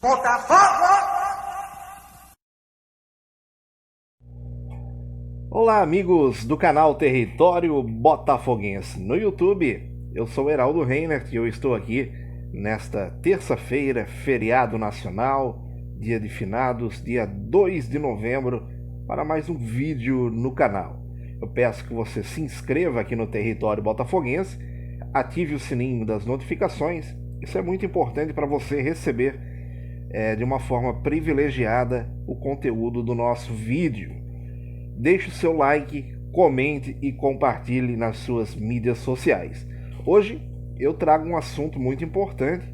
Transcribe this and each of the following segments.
Botafogo! Olá, amigos do canal Território Botafoguense no YouTube. Eu sou Heraldo Reinert e eu estou aqui nesta terça-feira, feriado nacional, dia de finados, dia 2 de novembro, para mais um vídeo no canal. Eu peço que você se inscreva aqui no Território Botafoguense, ative o sininho das notificações. Isso é muito importante para você receber de uma forma privilegiada o conteúdo do nosso vídeo. Deixe o seu like, comente e compartilhe nas suas mídias sociais. Hoje eu trago um assunto muito importante,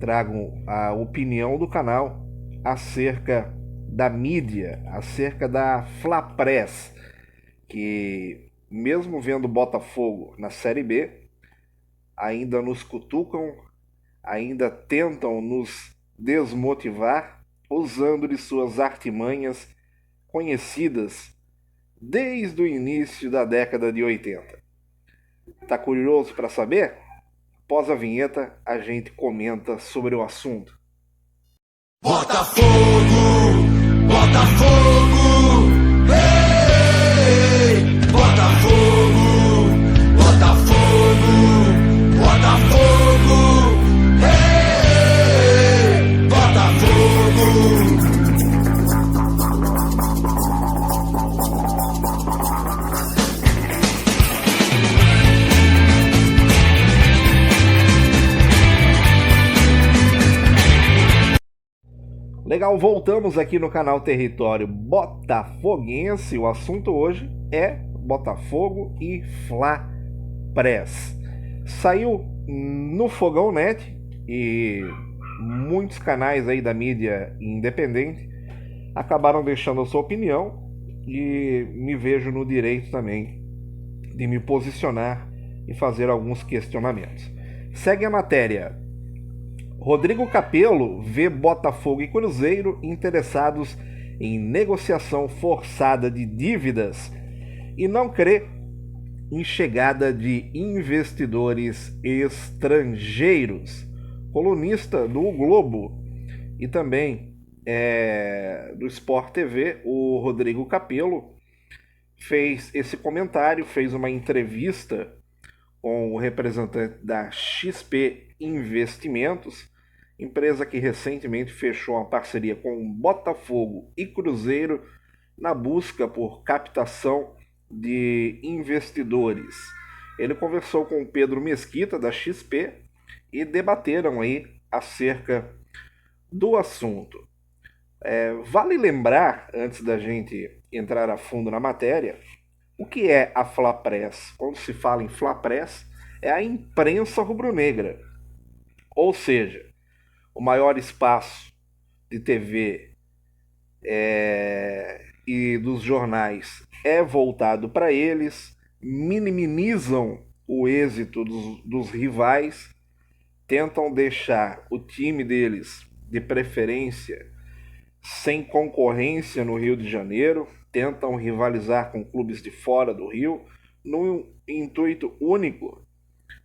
trago a opinião do canal acerca da mídia, acerca da Fla-Press, que mesmo vendo Botafogo na Série B, ainda nos cutucam, ainda tentam nos desmotivar, usando de suas artimanhas conhecidas desde o início da década de 80. Tá curioso para saber? Após a vinheta, a gente comenta sobre o assunto. Botafogo! Botafogo! Ei! Botafogo! Botafogo! Botafogo! Ei! Botafogo! Legal, voltamos aqui no canal Território Botafoguense. O assunto hoje é Botafogo e Fla-Press. Saiu no Fogão Net e muitos canais aí da mídia independente acabaram deixando a sua opinião e me vejo no direito também de me posicionar e fazer alguns questionamentos. Segue a matéria. Rodrigo Capello vê Botafogo e Cruzeiro interessados em negociação forçada de dívidas e não crê em chegada de investidores estrangeiros. Colunista do O Globo e também do Sport TV, o Rodrigo Capello fez esse comentário, fez uma entrevista com o representante da XP Investimentos, empresa que recentemente fechou uma parceria com Botafogo e Cruzeiro na busca por captação de investidores. Ele conversou com o Pedro Mesquita, da XP, e debateram aí acerca do assunto. Vale lembrar, antes da gente entrar a fundo na matéria, o que é a Fla-Press? Quando se fala em Fla-Press, é a imprensa rubro-negra, ou seja, o maior espaço de TV e dos jornais é voltado para eles, minimizam o êxito dos rivais, tentam deixar o time deles, de preferência, sem concorrência no Rio de Janeiro, tentam rivalizar com clubes de fora do Rio, no intuito único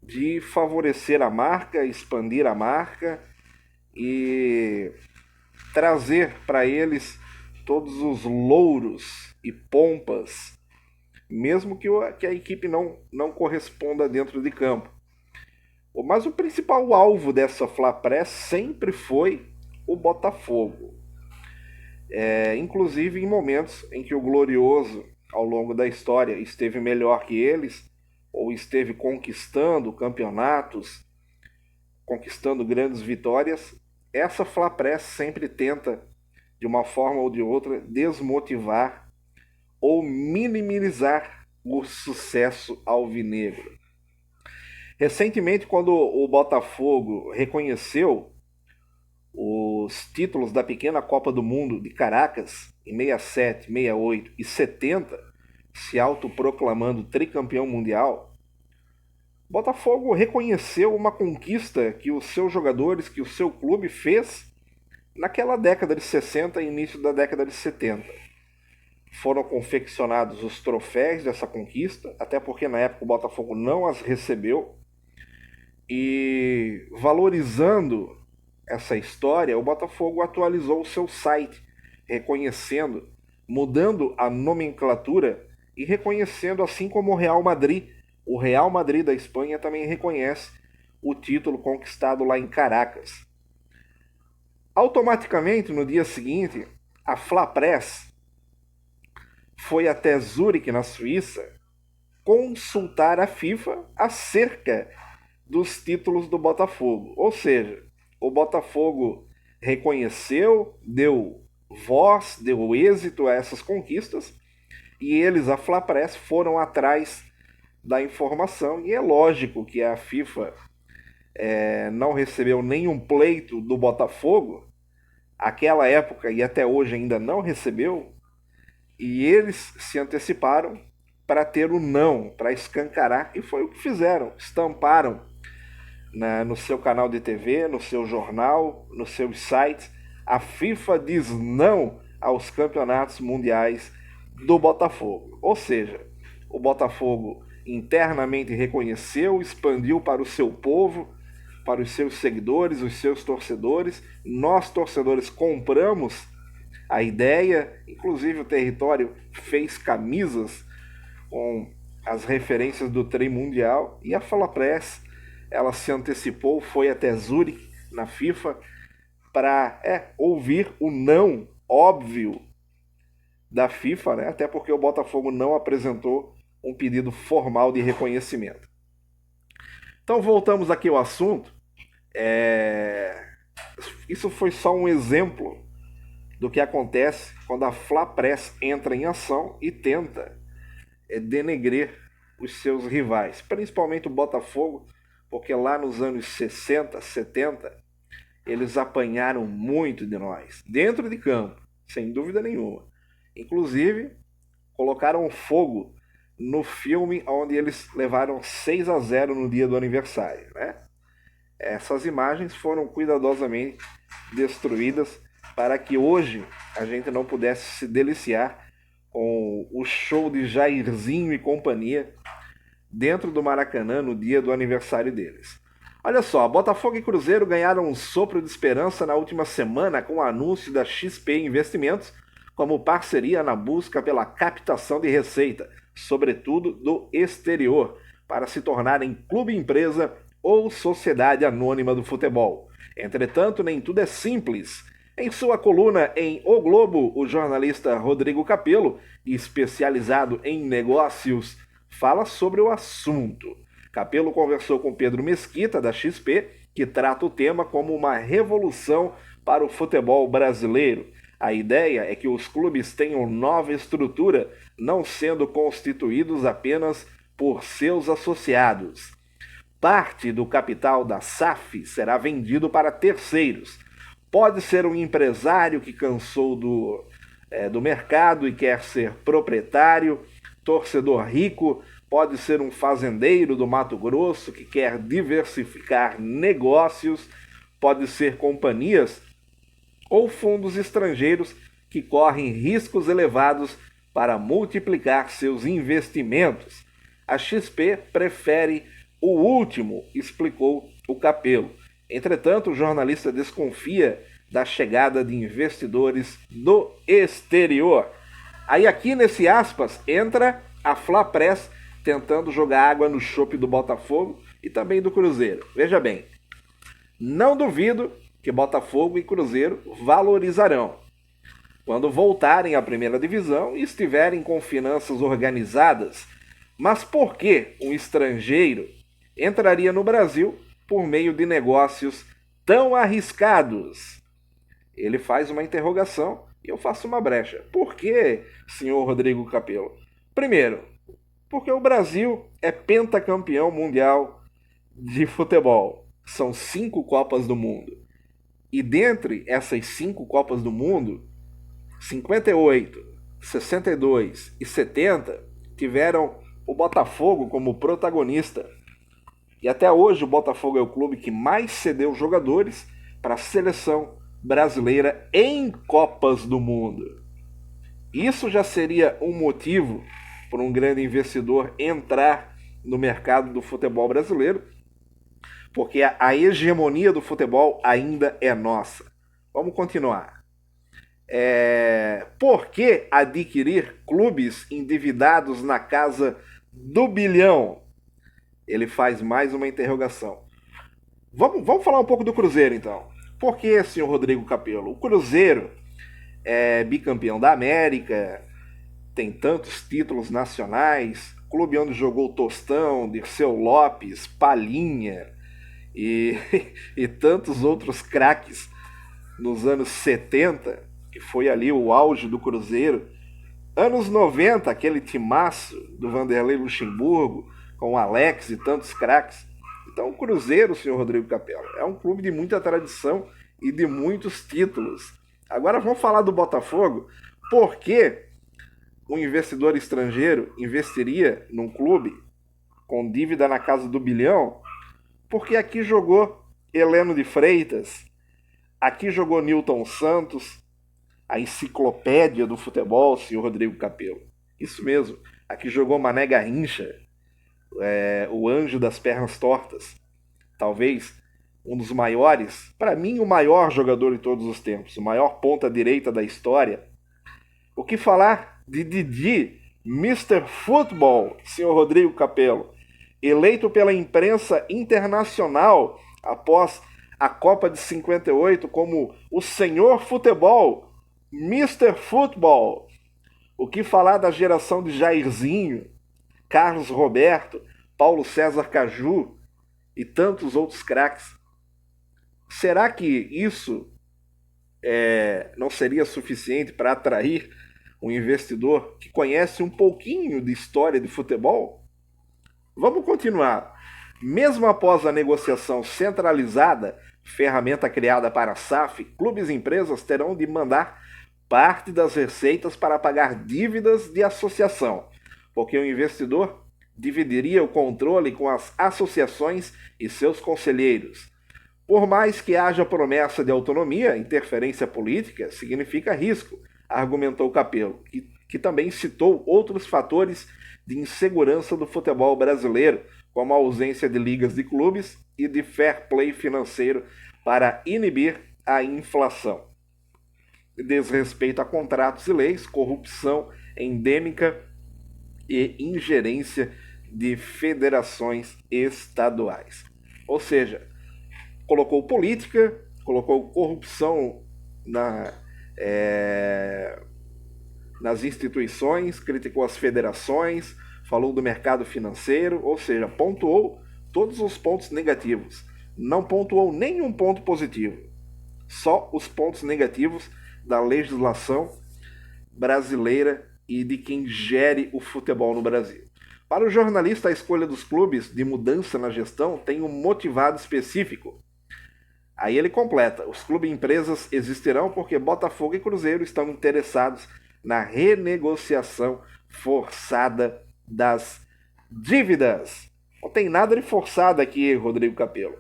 de favorecer a marca, expandir a marca e trazer para eles todos os louros e pompas, mesmo que a equipe não corresponda dentro de campo. Mas o principal alvo dessa Fla-Press sempre foi o Botafogo. Inclusive em momentos em que o Glorioso, ao longo da história, esteve melhor que eles, ou esteve conquistando campeonatos, conquistando grandes vitórias, essa Fla-Press sempre tenta, de uma forma ou de outra, desmotivar ou minimizar o sucesso alvinegro. Recentemente, quando o Botafogo reconheceu os títulos da pequena Copa do Mundo de Caracas, em 67, 68 e 70, se autoproclamando tricampeão mundial, Botafogo reconheceu uma conquista que os seus jogadores, que o seu clube fez naquela década de 60 e início da década de 70. Foram confeccionados os troféus dessa conquista, até porque na época o Botafogo não as recebeu, e valorizando essa história, o Botafogo atualizou o seu site, reconhecendo, mudando a nomenclatura e reconhecendo, assim como o Real Madrid da Espanha também reconhece o título conquistado lá em Caracas. Automaticamente, no dia seguinte, a Fla Press foi até Zurique, na Suíça, consultar a FIFA acerca dos títulos do Botafogo. Ou seja, o Botafogo reconheceu, deu voz, deu êxito a essas conquistas, e eles, a Fla Press, foram atrás da informação, e é lógico que a FIFA não recebeu nenhum pleito do Botafogo, aquela época e até hoje ainda não recebeu, e eles se anteciparam para ter o não, para escancarar, e foi o que fizeram, estamparam no seu canal de TV, no seu jornal, nos seus sites, a FIFA diz não aos campeonatos mundiais do Botafogo. Ou seja, o Botafogo internamente reconheceu, expandiu para o seu povo, para os seus seguidores, os seus torcedores. Nós, torcedores, compramos a ideia, inclusive o Território fez camisas com as referências do trem mundial, e a Fla Press, ela se antecipou, foi até Zurique, na FIFA, para ouvir o não óbvio da FIFA, né? Até porque o Botafogo não apresentou um pedido formal de reconhecimento. Então voltamos aqui ao assunto. Isso foi só um exemplo do que acontece quando a Fla Press entra em ação e tenta denegrir os seus rivais, principalmente o Botafogo, porque lá nos anos 60, 70, eles apanharam muito de nós, dentro de campo, sem dúvida nenhuma. Inclusive, colocaram fogo no filme onde eles levaram 6-0 no dia do aniversário, né? Essas imagens foram cuidadosamente destruídas para que hoje a gente não pudesse se deliciar com o show de Jairzinho e companhia dentro do Maracanã no dia do aniversário deles. Olha só, Botafogo e Cruzeiro ganharam um sopro de esperança na última semana com o anúncio da XP Investimentos como parceria na busca pela captação de receita, sobretudo do exterior, para se tornarem clube-empresa ou sociedade anônima do futebol. Entretanto, nem tudo é simples. Em sua coluna em O Globo, o jornalista Rodrigo Capello, especializado em negócios, fala sobre o assunto. Capello conversou com Pedro Mesquita, da XP, que trata o tema como uma revolução para o futebol brasileiro. A ideia é que os clubes tenham nova estrutura, não sendo constituídos apenas por seus associados. Parte do capital da SAF será vendido para terceiros. Pode ser um empresário que cansou do mercado e quer ser proprietário, torcedor rico, pode ser um fazendeiro do Mato Grosso que quer diversificar negócios, pode ser companhias ou fundos estrangeiros que correm riscos elevados para multiplicar seus investimentos. A XP prefere o último, explicou o Capello. Entretanto, o jornalista desconfia da chegada de investidores do exterior. Aí aqui nesse aspas entra a Fla Press tentando jogar água no chope do Botafogo e também do Cruzeiro. Veja bem, não duvido que Botafogo e Cruzeiro valorizarão quando voltarem à primeira divisão e estiverem com finanças organizadas. Mas por que um estrangeiro entraria no Brasil por meio de negócios tão arriscados? Ele faz uma interrogação e eu faço uma brecha. Por que, senhor Rodrigo Capello? Primeiro, porque o Brasil é pentacampeão mundial de futebol. São 5 Copas do Mundo. E dentre essas 5 Copas do Mundo, 58, 62 e 70 tiveram o Botafogo como protagonista. E até hoje o Botafogo é o clube que mais cedeu jogadores para a seleção brasileira em Copas do Mundo. Isso já seria um motivo para um grande investidor entrar no mercado do futebol brasileiro, porque a hegemonia do futebol ainda é nossa. Vamos continuar. Por que adquirir clubes endividados na casa do bilhão? Ele faz mais uma interrogação. Vamos falar um pouco do Cruzeiro, então. Por que, senhor Rodrigo Capello? O Cruzeiro é bicampeão da América, tem tantos títulos nacionais, clube onde jogou Tostão, Dirceu Lopes, Palhinha e, e tantos outros craques nos anos 70, que foi ali o auge do Cruzeiro. Anos 90, aquele timaço do Vanderlei Luxemburgo, com o Alex e tantos craques. Então o Cruzeiro, senhor Rodrigo Capello, é um clube de muita tradição e de muitos títulos. Agora vamos falar do Botafogo. Por que um investidor estrangeiro investiria num clube com dívida na casa do bilhão? Porque aqui jogou Heleno de Freitas, aqui jogou Newton Santos, a enciclopédia do futebol, senhor Rodrigo Capello. Isso mesmo, aqui jogou Mané Garrincha, o anjo das pernas tortas. Talvez um dos maiores, para mim o maior jogador de todos os tempos, o maior ponta-direita da história. O que falar de Didi, Mr. Football, senhor Rodrigo Capello, eleito pela imprensa internacional após a Copa de 58 como o senhor futebol, Mr. Football. O que falar da geração de Jairzinho, Carlos Roberto, Paulo César Caju e tantos outros craques? Será que isso não seria suficiente para atrair um investidor que conhece um pouquinho de história de futebol? Vamos continuar. Mesmo após a negociação centralizada, ferramenta criada para a SAF, clubes e empresas terão de mandar parte das receitas para pagar dívidas de associação, porque o investidor dividiria o controle com as associações e seus conselheiros. Por mais que haja promessa de autonomia, interferência política significa risco, argumentou Capello, que também citou outros fatores de insegurança do futebol brasileiro, como a ausência de ligas de clubes e de fair play financeiro para inibir a inflação, desrespeito a contratos e leis, corrupção endêmica e ingerência de federações estaduais. Ou seja, colocou política, colocou corrupção nas instituições, criticou as federações, falou do mercado financeiro, ou seja, pontuou todos os pontos negativos. Não pontuou nenhum ponto positivo, só os pontos negativos da legislação brasileira e de quem gere o futebol no Brasil. Para o jornalista, a escolha dos clubes de mudança na gestão tem um motivado específico. Aí ele completa: os clubes e empresas existirão porque Botafogo e Cruzeiro estão interessados na renegociação forçada das dívidas. Não tem nada de forçado aqui, Rodrigo Capello.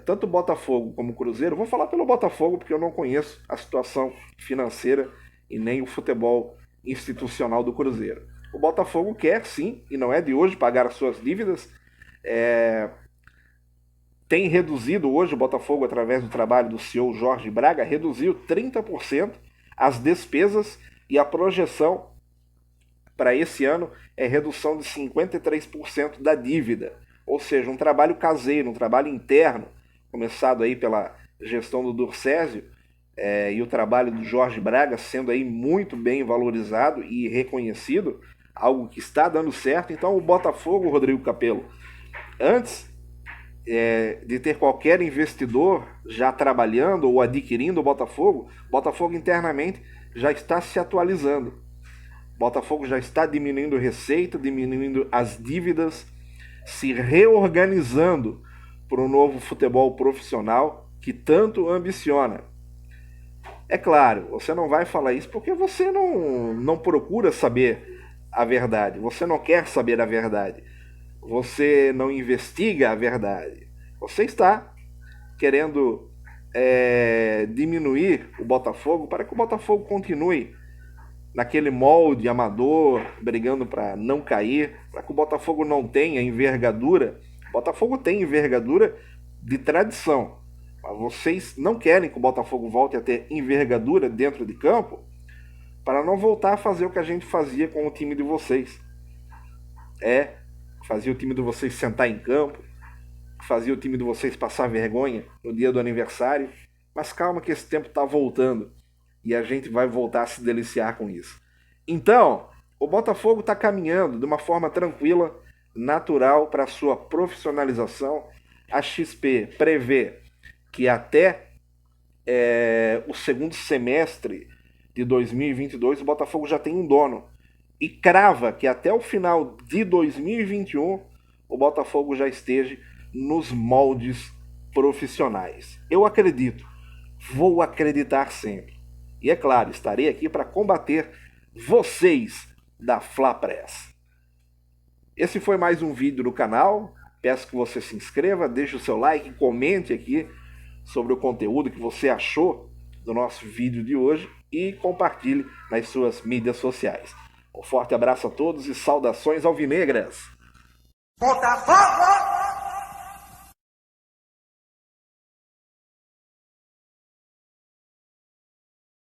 Tanto Botafogo como Cruzeiro, vou falar pelo Botafogo porque eu não conheço a situação financeira e nem o futebol institucional do Cruzeiro. O Botafogo quer sim, e não é de hoje, pagar as suas dívidas. Tem reduzido hoje o Botafogo, através do trabalho do CEO Jorge Braga, reduziu 30% as despesas, e a projeção para esse ano é redução de 53% da dívida. Ou seja, um trabalho caseiro, um trabalho interno, começado aí pela gestão do Durcésio, e o trabalho do Jorge Braga sendo aí muito bem valorizado e reconhecido, algo que está dando certo. Então o Botafogo, Rodrigo Capello, antes de ter qualquer investidor já trabalhando ou adquirindo o Botafogo internamente já está se atualizando. Botafogo já está diminuindo receita, diminuindo as dívidas, se reorganizando para um novo futebol profissional que tanto ambiciona. É claro, você não vai falar isso porque você não procura saber a verdade, você não quer saber a verdade, você não investiga a verdade, você está querendo diminuir o Botafogo para que o Botafogo continue naquele molde amador, brigando para não cair, para que o Botafogo não tenha envergadura Botafogo tem envergadura de tradição, mas vocês não querem que o Botafogo volte a ter envergadura dentro de campo para não voltar a fazer o que a gente fazia com o time de vocês. Fazia o time de vocês sentar em campo, fazia o time de vocês passar vergonha no dia do aniversário. Mas calma que esse tempo está voltando e a gente vai voltar a se deliciar com isso. Então, o Botafogo está caminhando de uma forma tranquila, natural para a sua profissionalização. A XP prevê que até o segundo semestre de 2022 o Botafogo já tem um dono. E crava que até o final de 2021 o Botafogo já esteja nos moldes profissionais. Eu acredito, vou acreditar sempre. E é claro, estarei aqui para combater vocês da Fla Press. Esse foi mais um vídeo do canal. Peço que você se inscreva, deixe o seu like, comente aqui sobre o conteúdo que você achou do nosso vídeo de hoje e compartilhe nas suas mídias sociais. Um forte abraço a todos e saudações alvinegras! Botafogo!